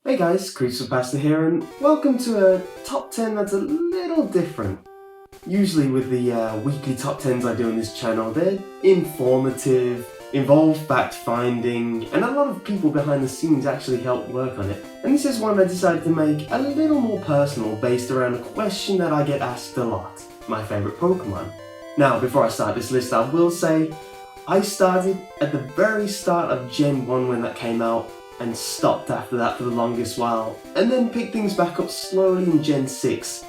Hey guys, Crucial Pastor here, and welcome to a top 10 that's a little different. Usually with the weekly top 10s I do on this channel, they're informative, involve fact-finding, and a lot of people behind the scenes actually help work on it. And this is one I decided to make a little more personal based around a question that I get asked a lot: my favourite Pokemon. Now, before I start this list, I will say I started at the very start of Gen 1 when that came out, and stopped after that for the longest while, and then picked things back up slowly in Gen 6.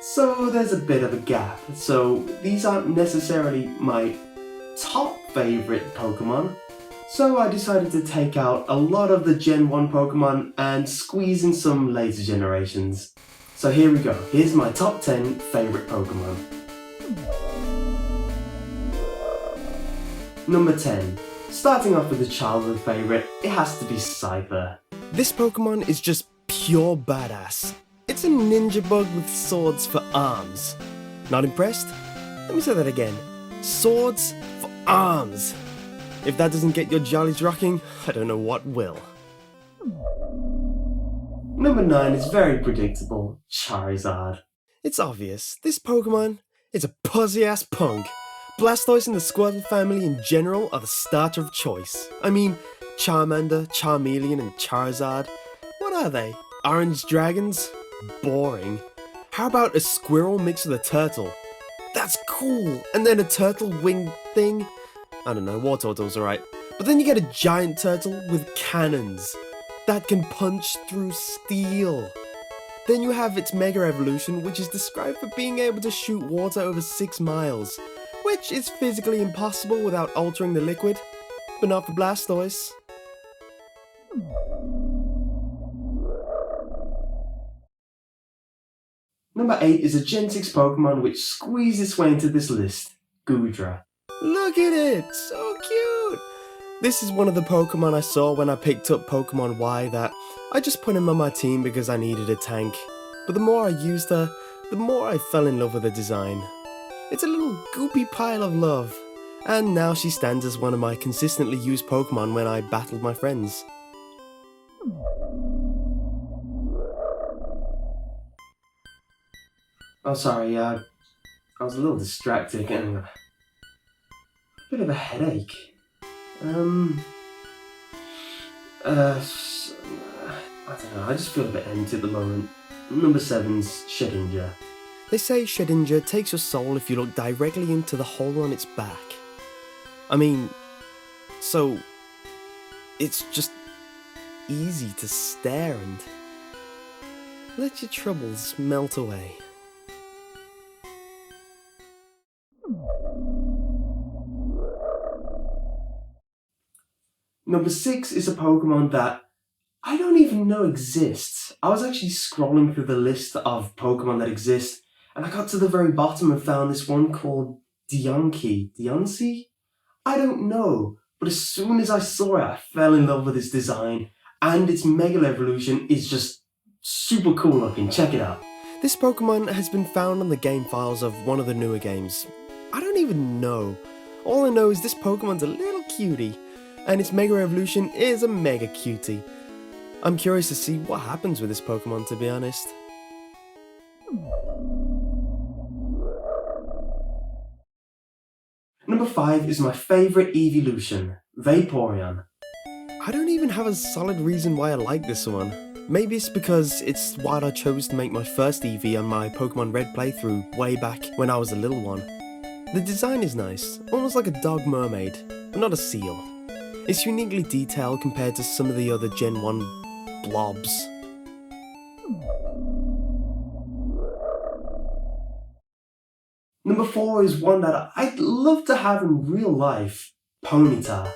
So there's a bit of a gap. So these aren't necessarily my top favourite Pokemon. So I decided to take out a lot of the Gen 1 Pokemon and squeeze in some later generations. So here we go. Here's my top 10 favourite Pokemon. Number 10. Starting off with a childhood favourite, it has to be Scyther. This Pokemon is just pure badass. It's a ninja bug with swords for arms. Not impressed? Let me say that again. Swords for arms. If that doesn't get your jollies rocking, I don't know what will. Number 9 is very predictable, Charizard. It's obvious, this Pokemon is a pussy-ass punk. Blastoise and the Squirtle family in general are the starter of choice. I mean, Charmander, Charmeleon and Charizard. What are they? Orange dragons? Boring. How about a squirrel mixed with a turtle? That's cool! And then a turtle winged thing? I don't know, Wartortle's alright. But then you get a giant turtle with cannons that can punch through steel. Then you have its Mega Evolution, which is described for being able to shoot water over 6 miles. Which is physically impossible without altering the liquid, but not for Blastoise. Number 8 is a Gen 6 Pokemon which squeezed its way into this list, Goodra. Look at it, so cute! This is one of the Pokemon I saw when I picked up Pokemon Y that I just put him on my team because I needed a tank. But the more I used her, the more I fell in love with the design. It's a little goopy pile of love, and now she stands as one of my consistently used Pokemon when I battled my friends. Oh sorry, I was a little distracted and a bit of a headache. I don't know, I just feel a bit empty at the moment. Number 7's Shedinja. They say Shedinja takes your soul if you look directly into the hole on its back. I mean, so it's just easy to stare and let your troubles melt away. Number 6 is a Pokemon that I don't even know exists. I was actually scrolling through the list of Pokemon that exist, and I got to the very bottom and found this one called Deontay? I don't know, but as soon as I saw it, I fell in love with its design, and its Mega Evolution is just super cool looking. Check it out. This Pokemon has been found on the game files of one of the newer games. I don't even know. All I know is this Pokemon's a little cutie, and its Mega Evolution is a mega cutie. I'm curious to see what happens with this Pokemon, to be honest. Number 5 is my favourite evolution, Vaporeon. I don't even have a solid reason why I like this one. Maybe it's because it's what I chose to make my first Eevee on my Pokemon Red playthrough way back when I was a little one. The design is nice, almost like a dog mermaid, but not a seal. It's uniquely detailed compared to some of the other Gen 1 blobs. Number 4 is one that I'd love to have in real life, Ponyta.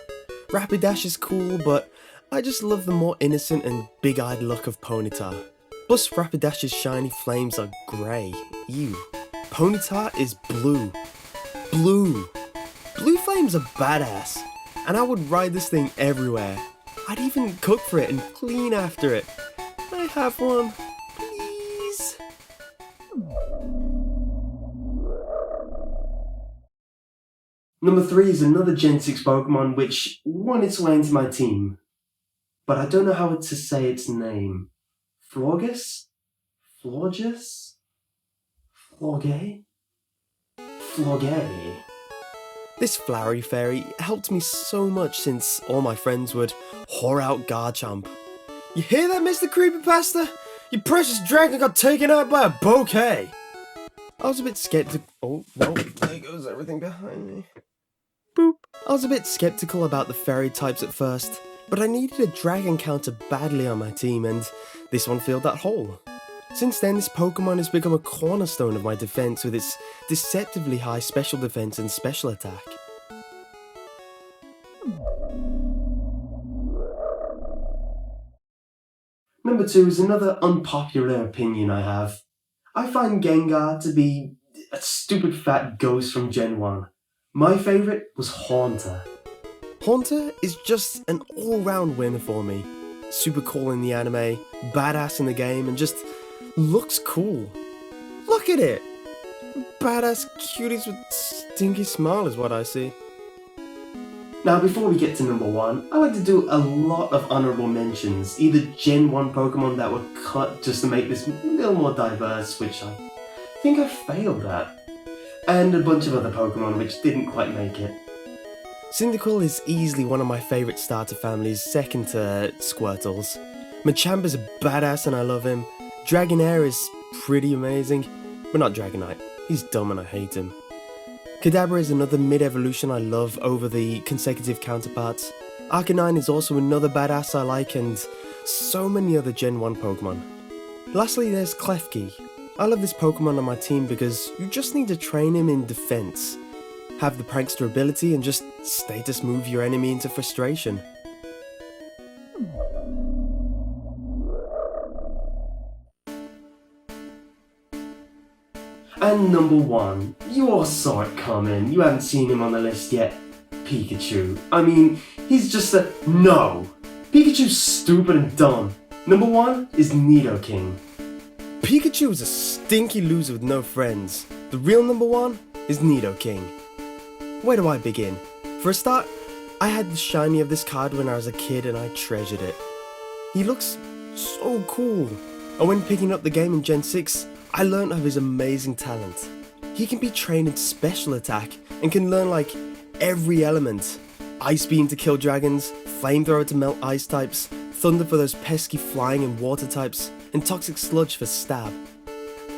Rapidash is cool, but I just love the more innocent and big-eyed look of Ponyta. Plus, Rapidash's shiny flames are grey. Ew. Ponyta is blue. Blue. Blue flames are badass, and I would ride this thing everywhere. I'd even cook for it and clean after it. Can I have one? Please? Number 3 is another Gen 6 Pokemon which won its way into my team, but I don't know how to say its name. Florgus? Florgus? Florgay? Florgay. This flowery fairy helped me so much since all my friends would whore out Garchomp. You hear that, Mr. Creepypasta? Your precious dragon got taken out by a bouquet! I was a bit skeptical. Oh, no, there goes everything behind me. Boop. I was a bit skeptical about the fairy types at first, but I needed a dragon counter badly on my team, and this one filled that hole. Since then, this Pokemon has become a cornerstone of my defense with its deceptively high special defense and special attack. Number 2 is another unpopular opinion I have. I find Gengar to be a stupid fat ghost from Gen 1. My favourite was Haunter. Haunter is just an all-round winner for me. Super cool in the anime, badass in the game, and just looks cool. Look at it! Badass cuties with stinky smile is what I see. Now before we get to number 1, I like to do a lot of honourable mentions, either Gen 1 Pokemon that were cut just to make this a little more diverse, which I think I failed at, and a bunch of other Pokemon which didn't quite make it. Cyndaquil is easily one of my favourite starter families, second to Squirtle's. Machampa's a badass and I love him. Dragonair is pretty amazing, but not Dragonite. He's dumb and I hate him. Kadabra is another mid-evolution I love over the consecutive counterparts. Arcanine is also another badass I like, and so many other Gen 1 Pokemon. Lastly, there's Klefki. I love this Pokemon on my team because you just need to train him in defense, have the prankster ability, and just status move your enemy into frustration. And number 1, you all saw it coming, you haven't seen him on the list yet, Pikachu. I mean, he's just a no! Pikachu's stupid and dumb. Number 1 is Nidoking. Pikachu is a stinky loser with no friends. The real number 1 is Nidoking. Where do I begin? For a start, I had the shiny of this card when I was a kid and I treasured it. He looks so cool. And when picking up the game in Gen 6, I learned of his amazing talent. He can be trained in special attack and can learn like every element. Ice Beam to kill dragons, Flamethrower to melt ice types, Thunder for those pesky flying and water types, and Toxic Sludge for stab.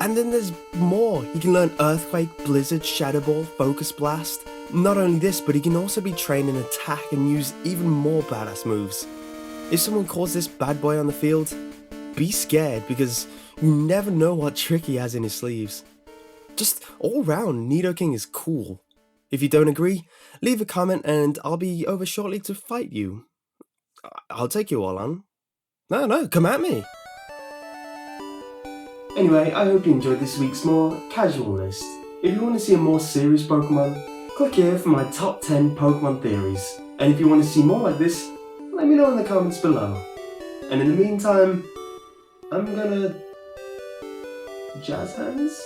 And then there's more. He can learn Earthquake, Blizzard, Shadow Ball, Focus Blast. Not only this, but he can also be trained in attack and use even more badass moves. If someone calls this bad boy on the field, be scared because you never know what trick he has in his sleeves. Just all round, Nidoking is cool. If you don't agree, leave a comment and I'll be over shortly to fight you. I'll take you all on. No, come at me. Anyway, I hope you enjoyed this week's more casual list. If you want to see a more serious Pokemon, click here for my top 10 Pokemon theories. And if you want to see more like this, let me know in the comments below. And in the meantime, I'm gonna jazz hands?